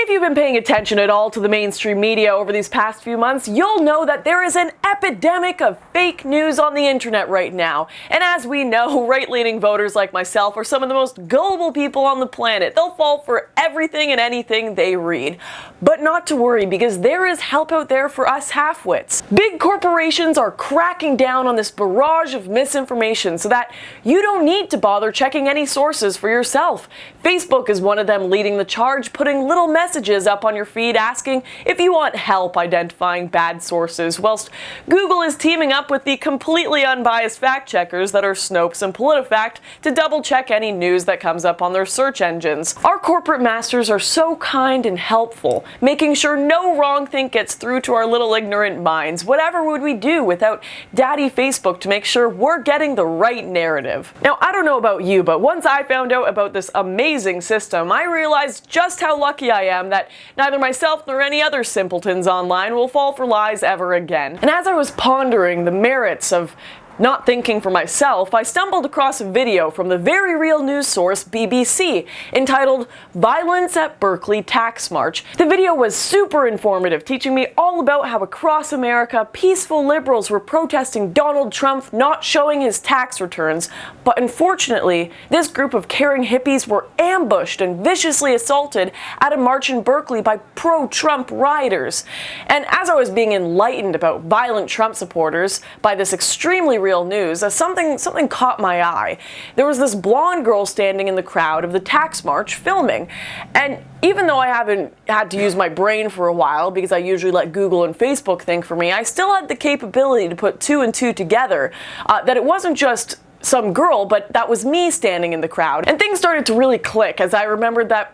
If you've been paying attention at all to the mainstream media over these past few months, you'll know that there is an epidemic of fake news on the internet right now. And as we know, right-leaning voters like myself are some of the most gullible people on the planet. They'll fall for everything and anything they read. But not to worry, because there is help out there for us half-wits. Big corporations are cracking down on this barrage of misinformation so that you don't need to bother checking any sources for yourself. Facebook is one of them leading the charge, putting little messages up on your feed asking if you want help identifying bad sources, whilst Google is teaming up with the completely unbiased fact-checkers that are Snopes and PolitiFact to double-check any news that comes up on their search engines. Our corporate masters are so kind and helpful, making sure no wrong think gets through to our little ignorant minds. Whatever would we do without Daddy Facebook to make sure we're getting the right narrative? Now, I don't know about you, but once I found out about this amazing system, I realized just how lucky I am that neither myself nor any other simpletons online will fall for lies ever again. And as I was pondering the merits of not thinking for myself, I stumbled across a video from the very real news source BBC entitled "Violence at Berkeley Tax March." The video was super informative, teaching me all about how across America peaceful liberals were protesting Donald Trump not showing his tax returns. But unfortunately, this group of caring hippies were ambushed and viciously assaulted at a march in Berkeley by pro-Trump rioters. And as I was being enlightened about violent Trump supporters by this extremely real news, something caught my eye. There was this blonde girl standing in the crowd of the tax march filming, and even though I haven't had to use my brain for a while because I usually let Google and Facebook think for me, I still had the capability to put two and two together, that it wasn't just some girl, but that was me standing in the crowd. And things started to really click as I remembered that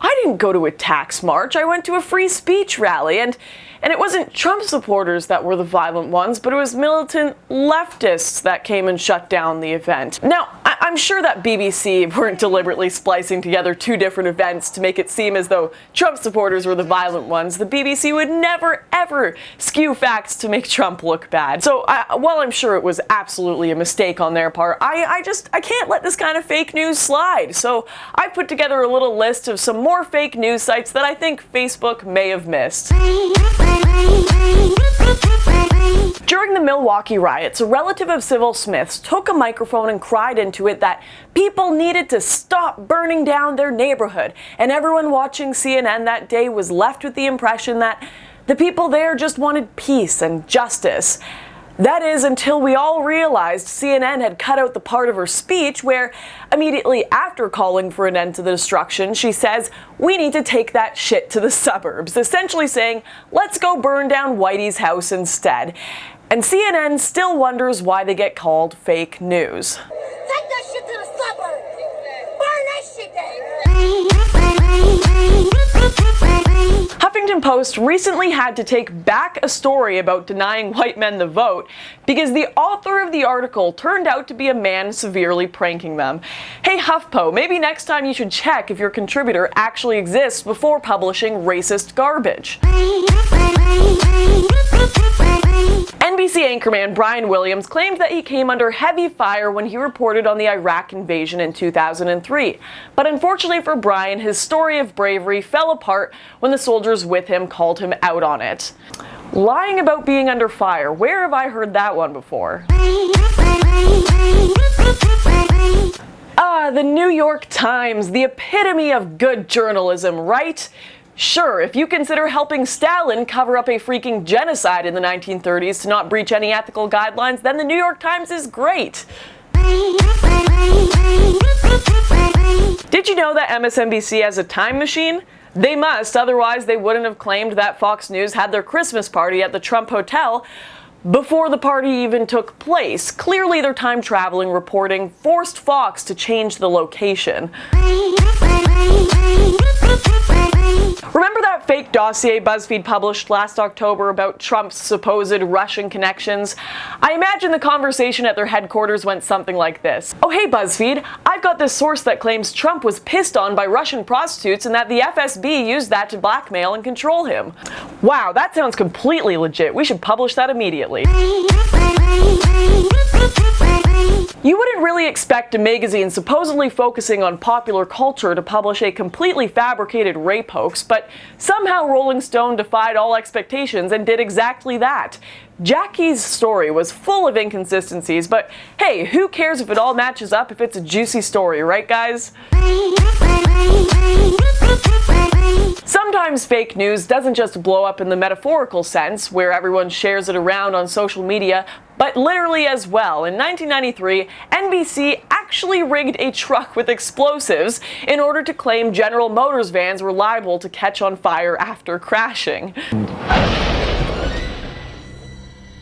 I didn't go to a tax march, I went to a free speech rally, and it wasn't Trump supporters that were the violent ones, but it was militant leftists that came and shut down the event. Now, I'm sure that BBC weren't deliberately splicing together two different events to make it seem as though Trump supporters were the violent ones. The BBC would never, ever skew facts to make Trump look bad. So while I'm sure it was absolutely a mistake on their part, I can't let this kind of fake news slide. So I put together a little list of some more fake news sites that I think Facebook may have missed. During the Milwaukee riots, a relative of Civil Smith's took a microphone and cried into it that people needed to stop burning down their neighborhood, and everyone watching CNN that day was left with the impression that the people there just wanted peace and justice. That is, until we all realized CNN had cut out the part of her speech where, immediately after calling for an end to the destruction, she says, "We need to take that shit to the suburbs," essentially saying, let's go burn down Whitey's house instead. And CNN still wonders why they get called fake news. Take that shit to the suburbs! Burn that shit down! Huffington Post recently had to take back a story about denying white men the vote because the author of the article turned out to be a man severely pranking them. Hey HuffPo, maybe next time you should check if your contributor actually exists before publishing racist garbage. NBC anchorman Brian Williams claimed that he came under heavy fire when he reported on the Iraq invasion in 2003. But unfortunately for Brian, his story of bravery fell apart when the soldiers with him called him out on it. Lying about being under fire, where have I heard that one before? The New York Times, the epitome of good journalism, right? Sure, if you consider helping Stalin cover up a freaking genocide in the 1930s to not breach any ethical guidelines, then the New York Times is great. Did you know that MSNBC has a time machine? They must, otherwise they wouldn't have claimed that Fox News had their Christmas party at the Trump Hotel before the party even took place. Clearly their time traveling reporting forced Fox to change the location. Remember that fake dossier BuzzFeed published last October about Trump's supposed Russian connections? I imagine the conversation at their headquarters went something like this. "Oh hey BuzzFeed, I've got this source that claims Trump was pissed on by Russian prostitutes and that the FSB used that to blackmail and control him." Wow, that sounds completely legit. We should publish that immediately. You wouldn't really expect a magazine supposedly focusing on popular culture to publish a completely fabricated rape hoax, but somehow Rolling Stone defied all expectations and did exactly that. Jackie's story was full of inconsistencies, but hey, who cares if it all matches up if it's a juicy story, right guys? Sometimes fake news doesn't just blow up in the metaphorical sense, where everyone shares it around on social media, but literally as well. In 1993, NBC actually rigged a truck with explosives in order to claim General Motors vans were liable to catch on fire after crashing.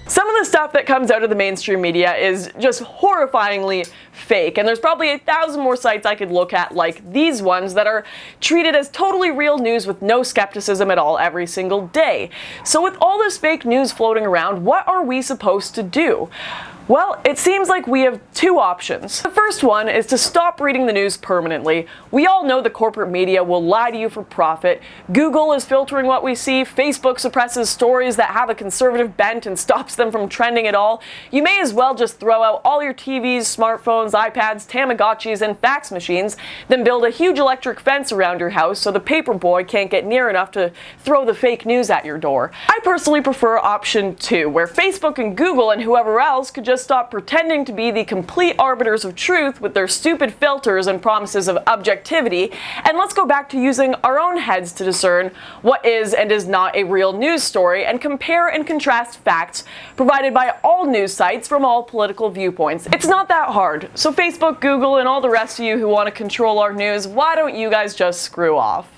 Some of the stuff that comes out of the mainstream media is just horrifyingly fake, and there's probably 1,000 more sites I could look at like these ones that are treated as totally real news with no skepticism at all every single day. So with all this fake news floating around, what are we supposed to do? Well, it seems like we have two options. The first one is to stop reading the news permanently. We all know the corporate media will lie to you for profit. Google is filtering what we see. Facebook suppresses stories that have a conservative bent and stops them from trending at all. You may as well just throw out all your TVs, smartphones, iPads, Tamagotchis, and fax machines, then build a huge electric fence around your house so the paperboy can't get near enough to throw the fake news at your door. I personally prefer option 2, where Facebook and Google and whoever else could just stop pretending to be the complete arbiters of truth with their stupid filters and promises of objectivity, and let's go back to using our own heads to discern what is and is not a real news story and compare and contrast facts provided by all news sites from all political viewpoints. It's not that hard. So Facebook, Google, and all the rest of you who want to control our news, why don't you guys just screw off?